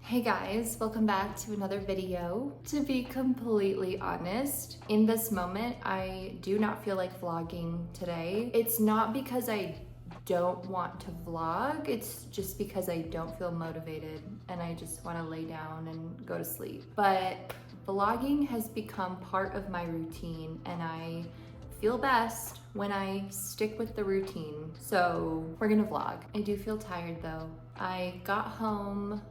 Hey guys, welcome back to another video. To be completely honest, in this moment, I do not feel like vlogging today. It's not because I don't want to vlog, it's just because I don't feel motivated and I just want to lay down and go to sleep. But vlogging has become part of my routine and I feel best when I stick with the routine. So we're gonna vlog. I do feel tired though. I got home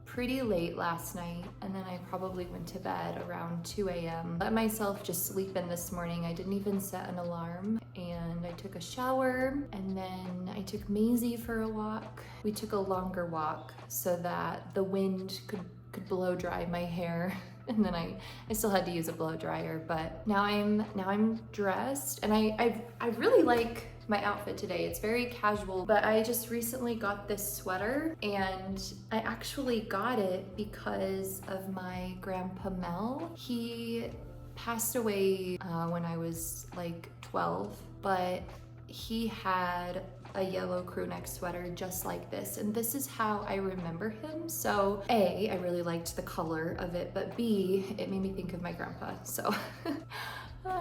pretty late last night and then I probably went to bed around 2 a.m. Let myself just sleep in this morning. I didn't even set an alarm and I took a shower and then I took Maisie for a walk. We took a longer walk so that the wind could blow dry my hair. And then I still had to use a blow dryer, but now I'm dressed and I really like my outfit today. It's very casual, but I just recently got this sweater and I actually got it because of my grandpa Mel. He passed away when I was like 12, but he had a yellow crew neck sweater just like this, and this is how I remember him. So A, I really liked the color of it, but B, it made me think of my grandpa. So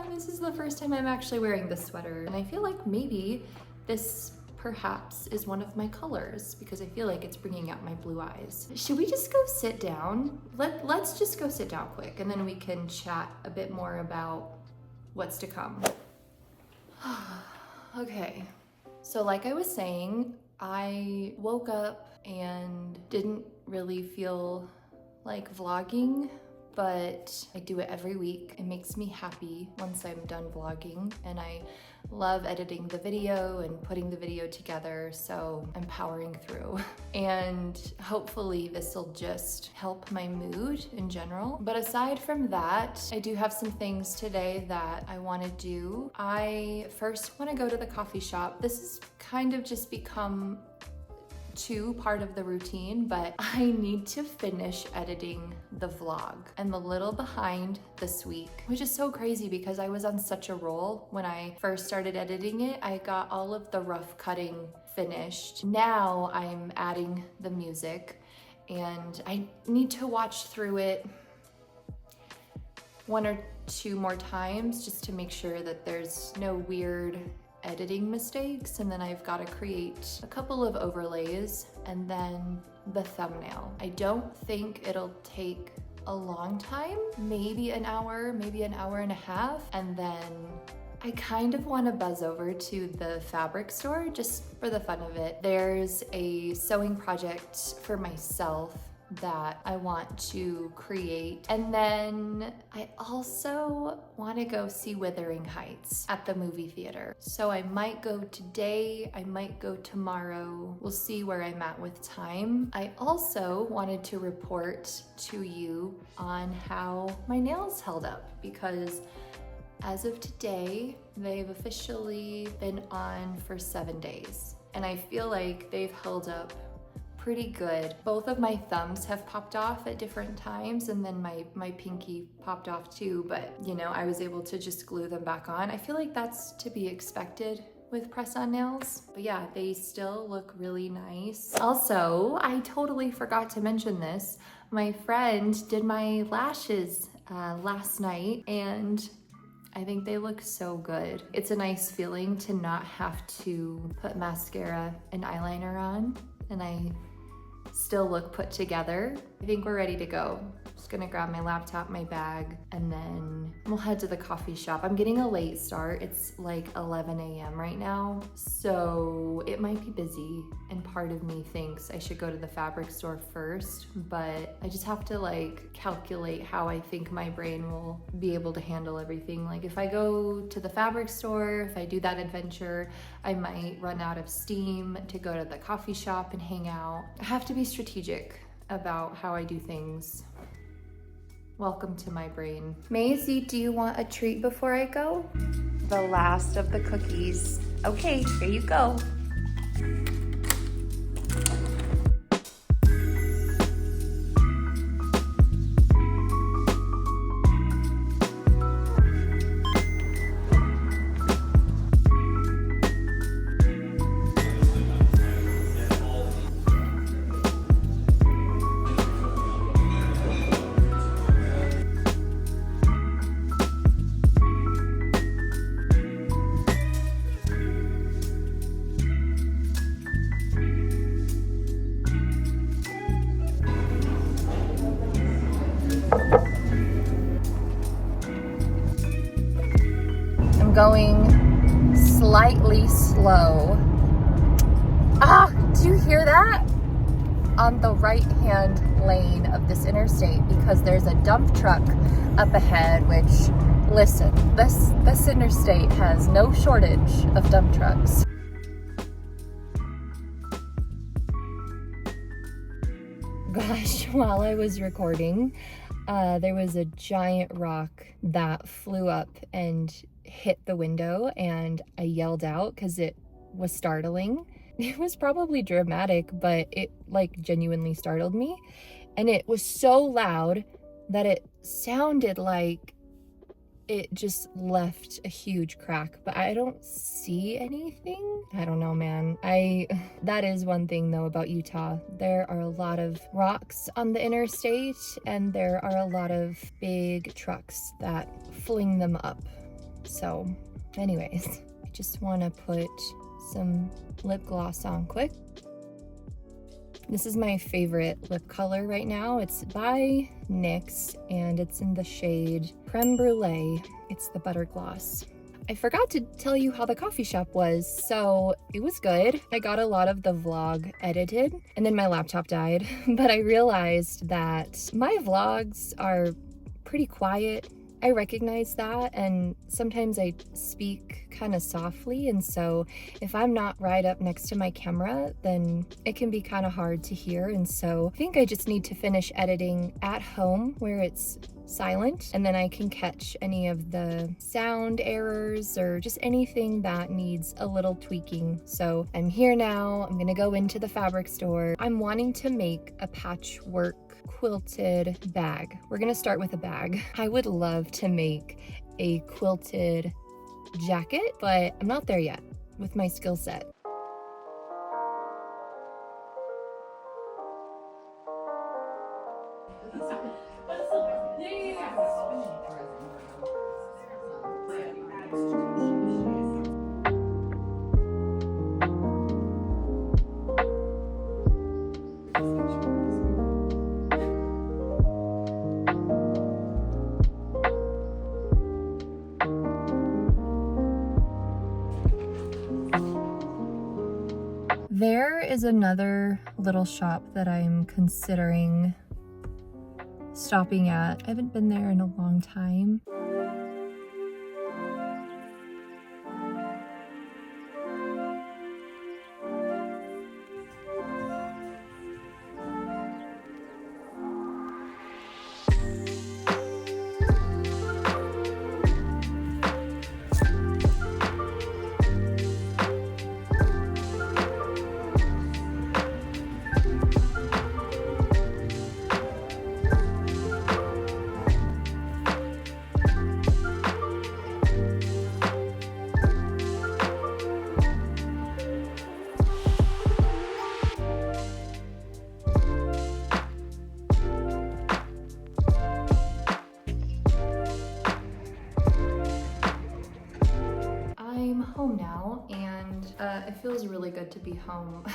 this is the first time I'm actually wearing this sweater, and I feel like maybe this perhaps is one of my colors because I feel like it's bringing out my blue eyes. Should we just go sit down? Let's just go sit down quick and then we can chat a bit more about what's to come. Okay, so like I was saying, I woke up and didn't really feel like vlogging, but I do it every week. It makes me happy once I'm done vlogging, and I love editing the video and putting the video together, so I'm powering through. And hopefully this will just help my mood in general. But aside from that, I do have some things today that I want to do. I first want to go to the coffee shop. This has kind of just become part of the routine, but I need to finish editing the vlog. I'm a little behind this week, which is so crazy because I was on such a roll when I first started editing it. I got all of the rough cutting finished. Now I'm adding the music and I need to watch through it one or two more times just to make sure that there's no weird editing mistakes, and then I've got to create a couple of overlays and then the thumbnail. I don't think it'll take a long time, maybe an hour and a half, and then I kind of want to buzz over to the fabric store just for the fun of it. There's a sewing project for myself that I want to create. And then I also want to go see Wuthering Heights at the movie theater. So I might go today, I might go tomorrow. We'll see where I'm at with time. I also wanted to report to you on how my nails held up because as of today, they've officially been on for 7 days. And I feel like they've held up pretty good. Both of my thumbs have popped off at different times and then my pinky popped off too, but you know, I was able to just glue them back on. I feel like that's to be expected with press-on nails, but yeah, they still look really nice. Also, I totally forgot to mention this. My friend did my lashes last night and I think they look so good. It's a nice feeling to not have to put mascara and eyeliner on, and I still look put together. I think we're ready to go. Just gonna grab my laptop, my bag, and then we'll head to the coffee shop. I'm getting a late start. It's like 11 a.m. right now, so it might be busy, and part of me thinks I should go to the fabric store first, but I just have to like calculate how I think my brain will be able to handle everything. Like if I go to the fabric store, if I do that adventure, I might run out of steam to go to the coffee shop and hang out. I have to be strategic about how I do things. Welcome to my brain. Maisie, do you want a treat before I go? The last of the cookies. Okay, here you go. I'm going slightly slow. Ah, do you hear that? On the right-hand lane of this interstate, because there's a dump truck up ahead, which, listen, this interstate has no shortage of dump trucks. Gosh, while I was recording, there was a giant rock that flew up and hit the window, and I yelled out because it was startling. It was probably dramatic, but it like genuinely startled me. And it was so loud that it sounded like it just left a huge crack, but I don't see anything. I don't know, man. That is one thing though about Utah. There are a lot of rocks on the interstate, and there are a lot of big trucks that fling them up. So anyways, I just want to put some lip gloss on quick. This is my favorite lip color right now. It's by NYX and it's in the shade Creme Brulee. It's the butter gloss. I forgot to tell you how the coffee shop was, so it was good. I got a lot of the vlog edited and then my laptop died, but I realized that my vlogs are pretty quiet. I recognize that, and sometimes I speak kind of softly, and so if I'm not right up next to my camera, then it can be kind of hard to hear. And so I think I just need to finish editing at home where it's silent, and then I can catch any of the sound errors or just anything that needs a little tweaking. So I'm here now. I'm gonna go into the fabric store. I'm wanting to make a patchwork quilted bag. We're gonna start with a bag. I would love to make a quilted jacket, but I'm not there yet with my skill set. There is another little shop that I'm considering stopping at. I haven't been there in a long time. I'm home now, and it feels really good to be home.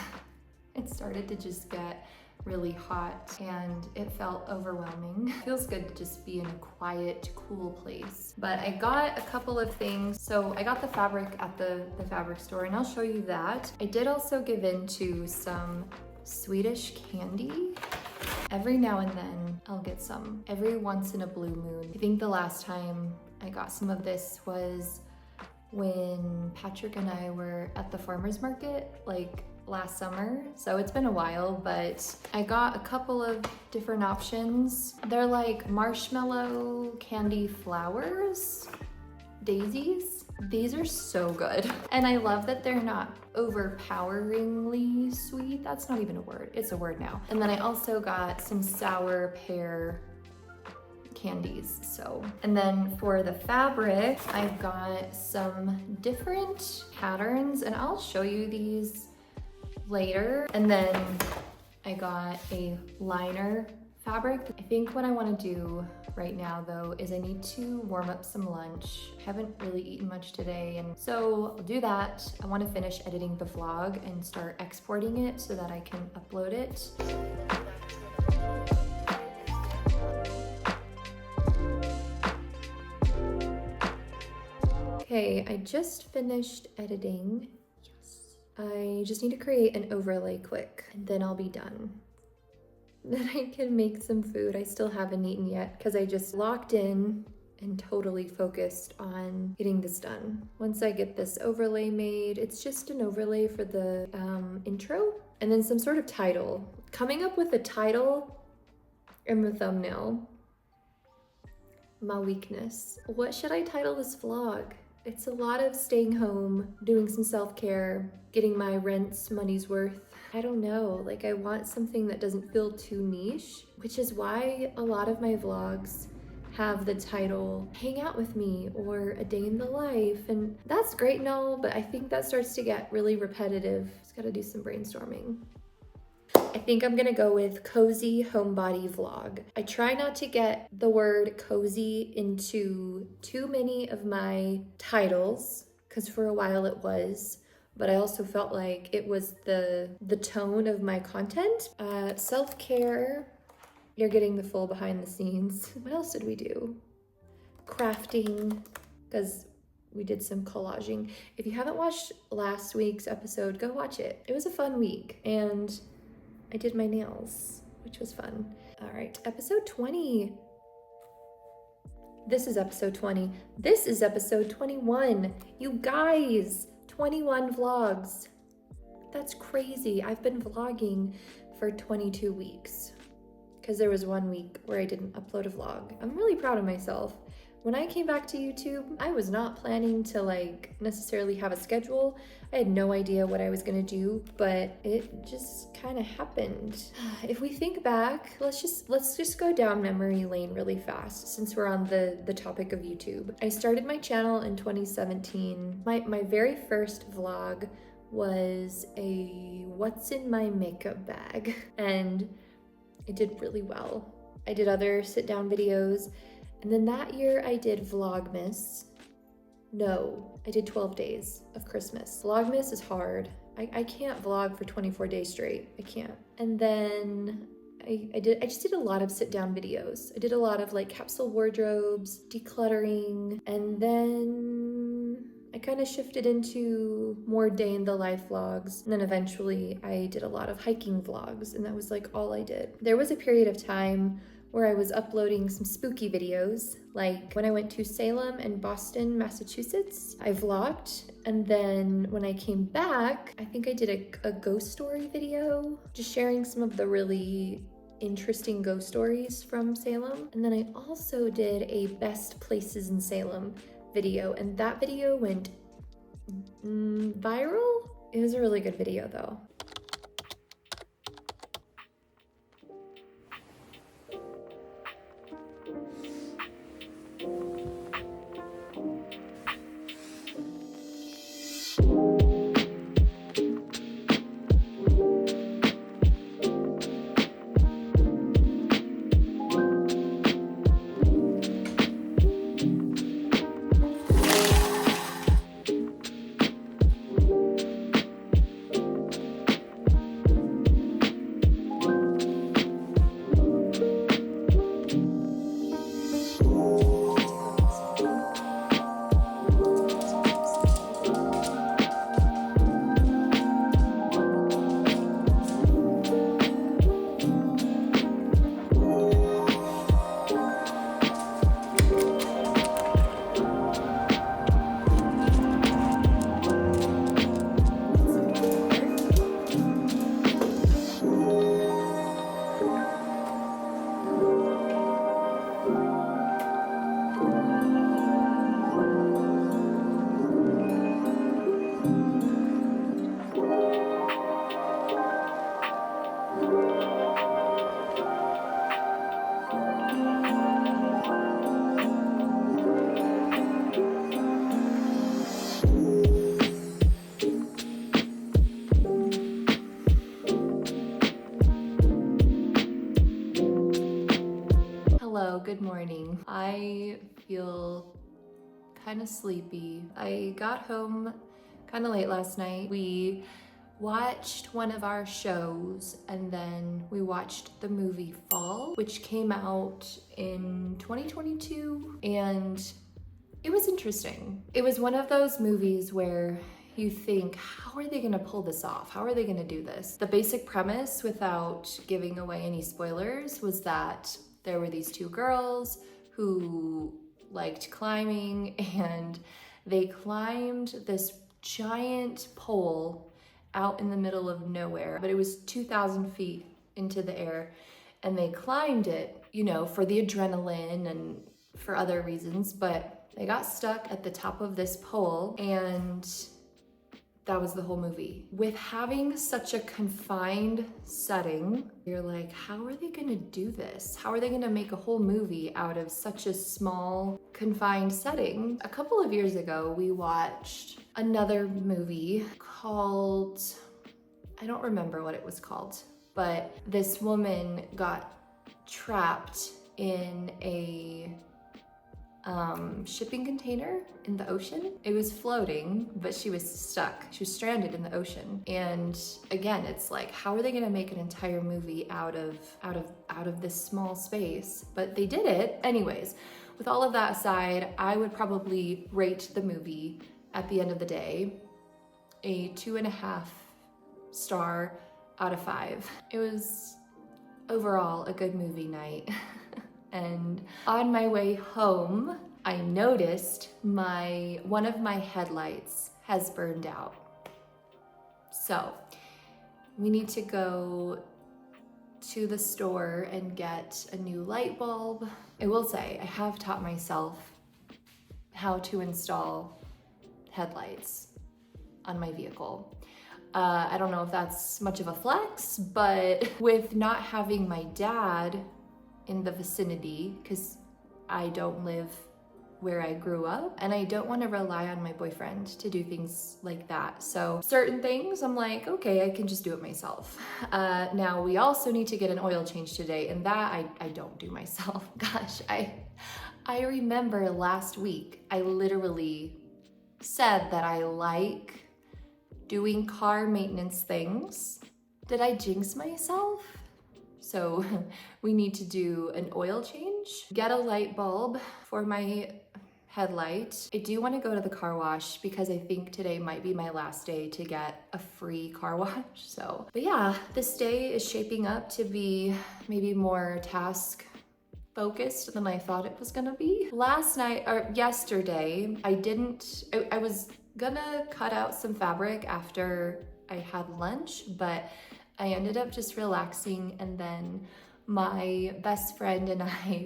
It started to just get really hot and it felt overwhelming. It feels good to just be in a quiet, cool place. But I got a couple of things. So I got the fabric at the fabric store, and I'll show you that. I did also give in to some Swedish candy. Every now and then I'll get some, every once in a blue moon. I think the last time I got some of this was when Patrick and I were at the farmer's market like last summer, so it's been a while, but I got a couple of different options. They're like marshmallow candy flowers, daisies. These are so good. And I love that they're not overpoweringly sweet. That's not even a word, it's a word now. And then I also got some sour pear candies, so. And then for the fabric, I've got some different patterns, and I'll show you these later. And then I got a liner fabric. I think what I want to do right now though is I need to warm up some lunch. I haven't really eaten much today, and so I'll do that. I want to finish editing the vlog and start exporting it so that I can upload it. Okay, I just finished editing. Yes. I just need to create an overlay quick and then I'll be done. Then I can make some food. I still haven't eaten yet because I just locked in and totally focused on getting this done. Once I get this overlay made, it's just an overlay for the intro and then some sort of title. Coming up with a title and the thumbnail. My weakness. What should I title this vlog? It's a lot of staying home, doing some self-care, getting my rent's money's worth. I don't know, like I want something that doesn't feel too niche, which is why a lot of my vlogs have the title Hang Out With Me or A Day in the Life, and that's great and all, but I think that starts to get really repetitive. Just gotta do some brainstorming. I think I'm gonna go with Cozy Homebody Vlog. I try not to get the word cozy into too many of my titles, because for a while it was, but I also felt like it was the tone of my content. Self-care, you're getting the full behind the scenes. What else did we do? Crafting, because we did some collaging. If you haven't watched last week's episode, go watch it. It was a fun week, and I did my nails, which was fun. All right, episode 20. This is episode 20. This is episode 21. You guys, 21 vlogs. That's crazy. I've been vlogging for 22 weeks because there was 1 week where I didn't upload a vlog. I'm really proud of myself. When I came back to YouTube, I was not planning to like necessarily have a schedule. I had no idea what I was gonna do, but it just kind of happened. If we think back, let's just go down memory lane really fast since we're on the topic of YouTube. I started my channel in 2017. My very first vlog was a what's in my makeup bag, and it did really well. I did other sit down videos. And then that year I did Vlogmas. No, I did 12 days of Christmas. Vlogmas is hard. I can't vlog for 24 days straight. I can't. And then I just did a lot of sit down videos. I did a lot of like capsule wardrobes, decluttering, and then I kind of shifted into more day in the life vlogs. And then eventually I did a lot of hiking vlogs, and that was like all I did. There was a period of time where I was uploading some spooky videos, like when I went to Salem and Boston, Massachusetts, I vlogged. And then when I came back, I think I did a ghost story video, just sharing some of the really interesting ghost stories from Salem. And then I also did a best places in Salem video, and that video went viral. It was a really good video though. I feel kind of sleepy. I got home kind of late last night. We watched one of our shows and then we watched the movie Fall, which came out in 2022, and it was interesting. It was one of those movies where you think, how are they gonna pull this off? How are they gonna do this? The basic premise, without giving away any spoilers, was that there were these two girls who liked climbing, and they climbed this giant pole out in the middle of nowhere, but it was 2,000 feet into the air, and they climbed it, you know, for the adrenaline and for other reasons, but they got stuck at the top of this pole, and that was the whole movie. With having such a confined setting, you're like, how are they gonna do this? How are they gonna make a whole movie out of such a small, confined setting? A couple of years ago, we watched another movie called, I don't remember what it was called, but this woman got trapped in a shipping container in the ocean. It was floating, but she was stuck. She was stranded in the ocean. And again, it's like, how are they gonna make an entire movie out of this small space? But they did it. Anyways, with all of that aside, I would probably rate the movie at the end of the day a 2.5 star out of 5. It was overall a good movie night. And on my way home, I noticed one of my headlights has burned out. So we need to go to the store and get a new light bulb. I will say, I have taught myself how to install headlights on my vehicle. I don't know if that's much of a flex, but with not having my dad in the vicinity, because I don't live where I grew up and I don't want to rely on my boyfriend to do things like that. So certain things I'm like, okay, I can just do it myself. Now we also need to get an oil change today, and that I don't do myself. Gosh, I remember last week I literally said that I like doing car maintenance things. Did I jinx myself? So we need to do an oil change, get a light bulb for my headlight. I do want to go to the car wash because I think today might be my last day to get a free car wash. So, but yeah, this day is shaping up to be maybe more task focused than I thought it was gonna be. Yesterday, I was gonna cut out some fabric after I had lunch, but I ended up just relaxing, and then my best friend and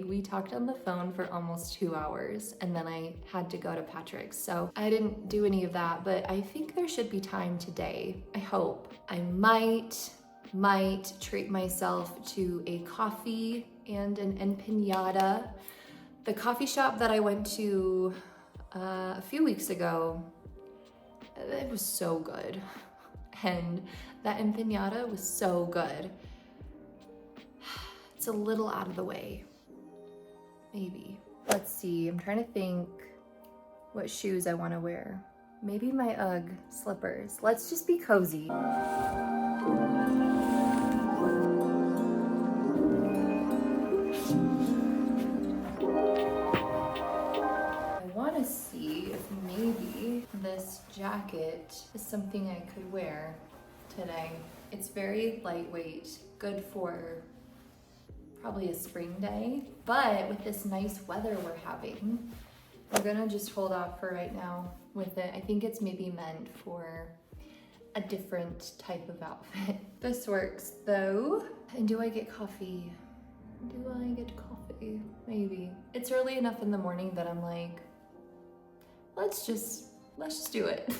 we talked on the phone for almost 2 hours, and then I had to go to Patrick's. So I didn't do any of that, but I think there should be time today. I hope. I might treat myself to a coffee and an empanada. The coffee shop that I went to a few weeks ago, it was so good. And that empanada was so good. It's a little out of the way, maybe. Let's see, I'm trying to think what shoes I want to wear. Maybe my UGG slippers. Let's just be cozy. Maybe this jacket is something I could wear today. It's very lightweight, good for probably a spring day, but with this nice weather we're having, we're gonna just hold off for right now with it. I think it's maybe meant for a different type of outfit. This works though. And do I get coffee? Do I get coffee? Maybe. It's early enough in the morning that I'm like, let's just do it.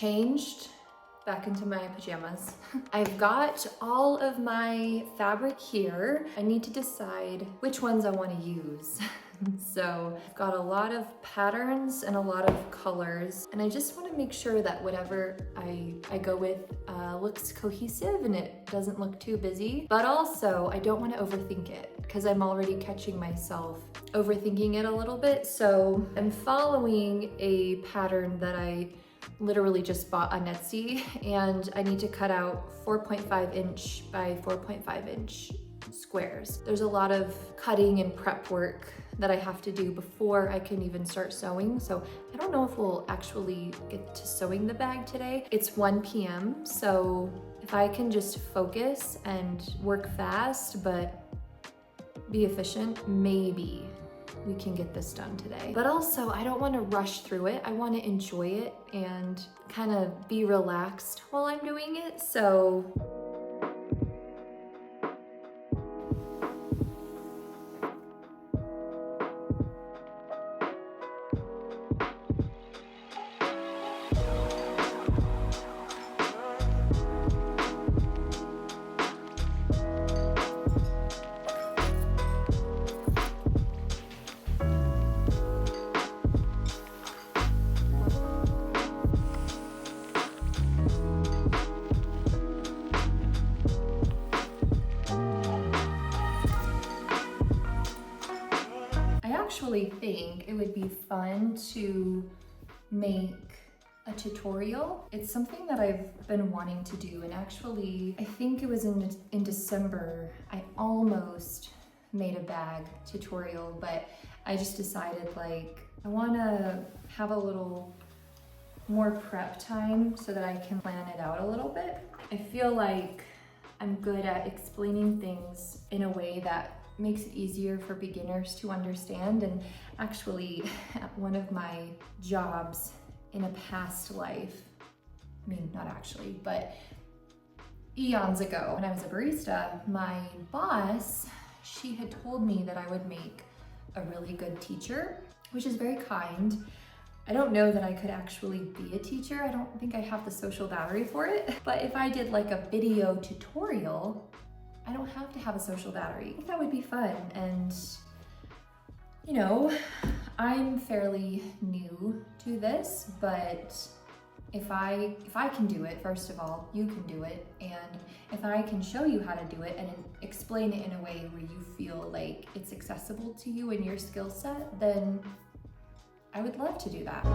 changed back into my pajamas. I've got all of my fabric here. I need to decide which ones I want to use. So I've got a lot of patterns and a lot of colors, and I just want to make sure that whatever I go with looks cohesive and it doesn't look too busy. But also I don't want to overthink it because I'm already catching myself overthinking it a little bit. So I'm following a pattern that I literally just bought on Etsy, and I need to cut out 4.5 inch by 4.5 inch squares. There's a lot of cutting and prep work that I have to do before I can even start sewing. So I don't know if we'll actually get to sewing the bag today. It's 1 p.m. So if I can just focus and work fast, but be efficient, maybe we can get this done today. But also I don't want to rush through it. I want to enjoy it and kind of be relaxed while I'm doing it. So I think it would be fun to make a tutorial. It's something that I've been wanting to do, and actually I think it was in December I almost made a bag tutorial, but I just decided like I want to have a little more prep time so that I can plan it out a little bit. I feel like I'm good at explaining things in a way that makes it easier for beginners to understand. And actually, one of my jobs in a past life, I mean, not actually, but eons ago, when I was a barista, my boss, she had told me that I would make a really good teacher, which is very kind. I don't know that I could actually be a teacher. I don't think I have the social battery for it. But if I did like a video tutorial, I don't have to have a social battery. I think that would be fun. And you know, I'm fairly new to this, but if I can do it, first of all, you can do it. And if I can show you how to do it and explain it in a way where you feel like it's accessible to you and your skill set, then I would love to do that.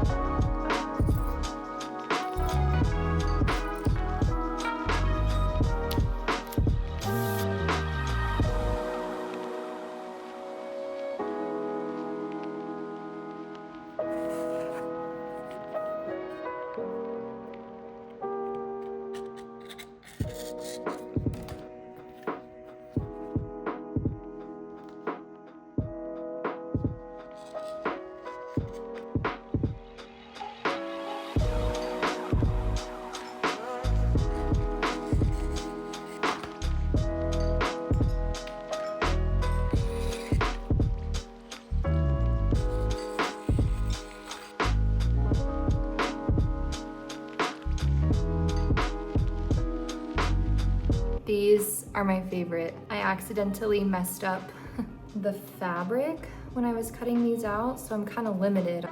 These are my favorite. I accidentally messed up the fabric when I was cutting these out, so I'm kind of limited.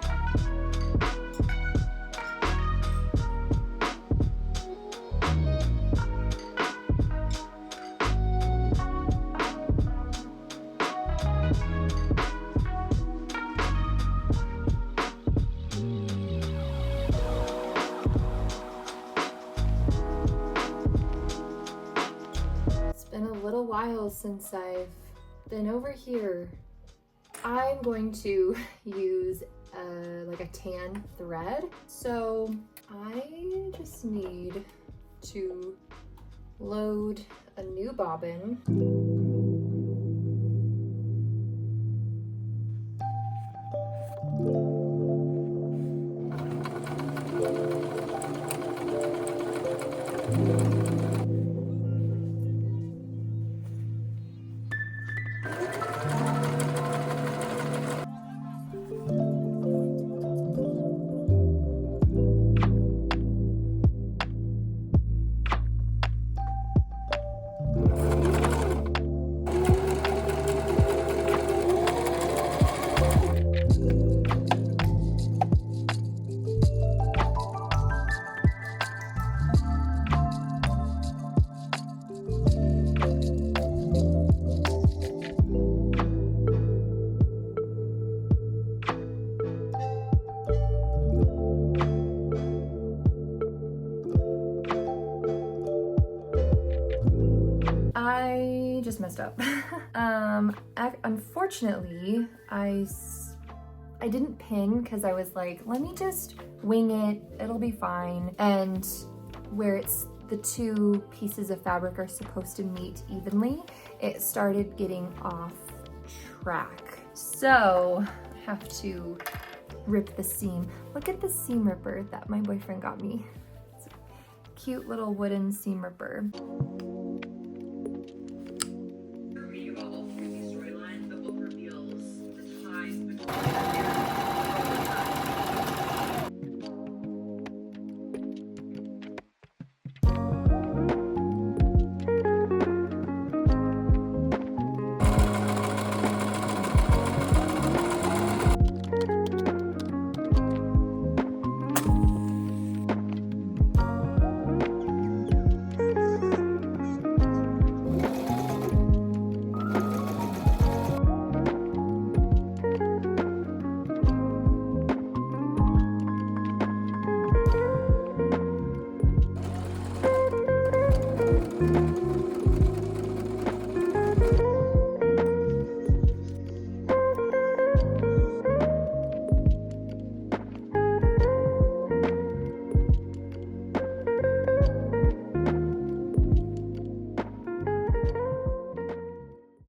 Since I've been over here, I'm going to use like a tan thread. So I just need to load a new bobbin. I just messed up. Unfortunately, I didn't pin because I was like, let me just wing it, it'll be fine. And where it's the two pieces of fabric are supposed to meet evenly, it started getting off track. So I have to rip the seam. Look at the seam ripper that my boyfriend got me. It's a cute little wooden seam ripper.